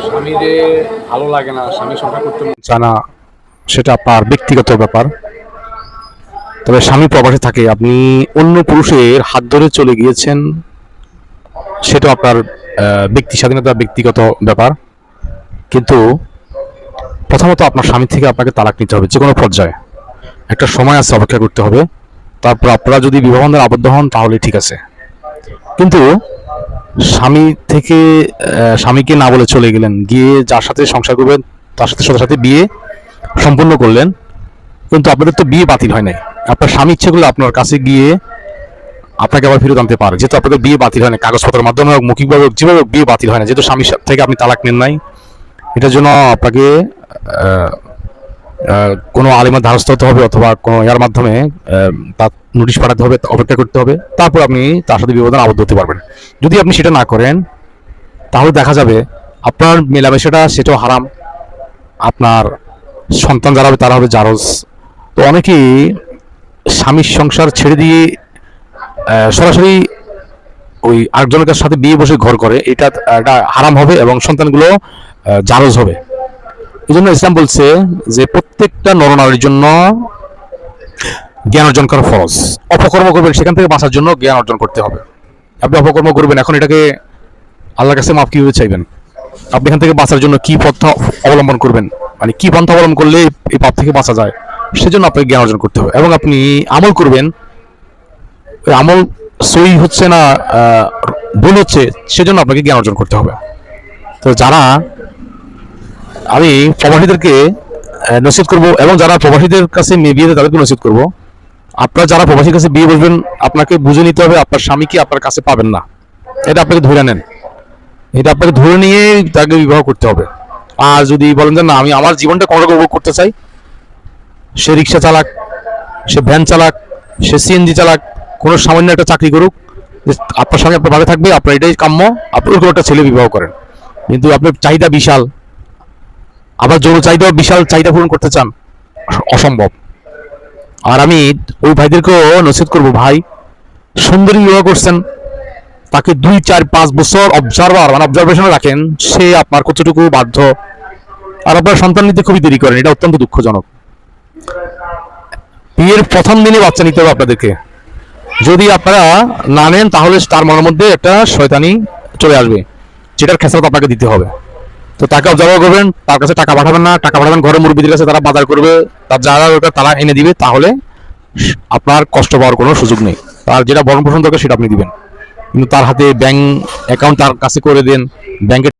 স্বামীরে ভালো লাগে না, স্বামী সংসার করতে মন চায় না, সেটা আপনার ব্যক্তিগত ব্যাপার। তবে স্বামী প্রবাসে থাকে, আপনি অন্য পুরুষের হাত ধরে চলে গিয়েছেন, সেটা আপনার ব্যক্তি স্বাধীনতা, ব্যক্তিগত ব্যাপার। কিন্তু প্রথমত আপনার স্বামী থেকে আপনাকে তালাক নিতে হবে যে কোনো পর্যায়ে। একটা সময় আছে, অপেক্ষা করতে হবে। তারপর আপনারা যদি বিবাহবন্ধনে আবদ্ধ হন তাহলে ঠিক আছে। কিন্তু স্বামী থেকে স্বামীকে না বলে চলে গেলেন, গিয়ে যার সাথে সংসার করবেন তার সাথে সাথে সাথে বিয়ে সম্পূর্ণ করলেন, কিন্তু আপনাদের তো বিয়ে বাতিল হয় নাই। আপনার স্বামী ইচ্ছে করলে আপনার কাছে গিয়ে আপনাকে আবার ফেরত আনতে পারে, যেহেতু আপনাদের বিয়ে বাতিল হয় না, কাগজপত্রের মাধ্যমে হোক, মৌখিকভাবে হোক, যেভাবে বিয়ে বাতিল হয় না, যেহেতু স্বামীর থেকে আপনি তালাক নেন নাই। এটার জন্য আপনাকে কোনো আলিমের দ্বারস্থ হতে হবে, অথবা কোনো ইয়ার মাধ্যমে তার নোটিশ পাঠাতে হবে, অপেক্ষা করতে হবে, তারপর আপনি তার সাথে বিবাদে আবদ্ধ হতে পারবেন। যদি আপনি সেটা না করেন তাহলে দেখা যাবে আপনার মেলামেশাটা সেটাও হারাম, আপনার সন্তান যারা হবে তারা হবে জারজ। তো অনেকেই স্বামীর সংসার ছেড়ে দিয়ে সরাসরি ওই আরেকজনের সাথে বিয়ে বসে ঘর করে, এটা হারাম হবে এবং সন্তানগুলো জারজ হবে। এই জন্য ইসলাম বলছে যে প্রত্যেকটা নরনারীর জন্য জ্ঞান অর্জন করা ফরজ। অপকর্ম করবেন সেখান থেকে বাঁচার জন্য জ্ঞান অর্জন করতে হবে। আপনি অপকর্ম করবেন, এখন এটাকে আল্লাহর কাছে মাফ কিভাবে চাইবেন? আপনি এখান থেকে বাঁচার জন্য কি পন্থা অবলম্বন করবেন, মানে কি পন্থা অবলম্বন করলে এই পাপ থেকে বাঁচা যায়, সেজন্য আপনাকে জ্ঞান অর্জন করতে হবে। এবং আপনি আমল করবেন, আমল সই হচ্ছে না ভুল হচ্ছে, সেজন্য আপনাকে জ্ঞান অর্জন করতে হবে। তো যারা আমি প্রবাসীদেরকে নসিহত করব, এবং যারা প্রবাসীদের কাছে মেয়ে বিয়ে দেয় তাদেরকে নসিহত করব, আপনারা যারা প্রবাসীর কাছে বিয়ে বসবেন আপনাকে বুঝে নিতে হবে আপনার স্বামীকে আপনার কাছে পাবেন না, এটা আপনাকে ধরে নেন, এটা আপনাকে ধরে নিয়ে তাকে বিবাহ করতে হবে। আর যদি বলেন যে না, আমি আমার জীবনটা কোনো রকম উপভোগ করতে চাই, সে রিক্সা চালাক, সে ভ্যান চালাক, সে সিএনজি চালাক, কোনো সামান্য একটা চাকরি করুক, আপনার স্বামী আপনার ভালো থাকবে, আপনার এটাই কাম্য, আপনি ওরকম একটা ছেলে বিবাহ করেন। কিন্তু আপনার চাহিদা বিশাল, আবার যৌন চাহিদা বিশাল, চাহিদা পূরণ করতে চান, অসম্ভব। আর আমি ওই ভাইদেরকেও নসিহত করবো, ভাই সুন্দরী বিবাহ করছেন, তাকে 2, 4, 5 বছর অবজারভেশনে রাখেন, সে আপনার কতটুকু বাধ্য। আর আপনার সন্তান নিতে খুবই দেরি করেন, এটা অত্যন্ত দুঃখজনক। বিয়ের প্রথম দিনে বাচ্চা নিতে হবে আপনাদেরকে। যদি আপনারা না নেন তাহলে তার মনের মধ্যে একটা শয়তানি চলে আসবে, যেটার খেসারত আপনাকে দিতে হবে। তো তাকে অবজার্ভ করবেন, তার কাছে টাকা পাঠাবেন না, টাকা পাঠাবেন ঘরের মুরব্বীদের কাছে, তারা বাজার করবে, তার যারা দরকার তারা এনে দিবে, তাহলে আপনার কষ্ট পাওয়ার কোনো সুযোগ নেই। তার যেটা ভরণ পোষণ দরকার সেটা আপনি দিবেন, কিন্তু তার হাতে ব্যাংক অ্যাকাউন্ট তার কাছে করে দেন, ব্যাংকে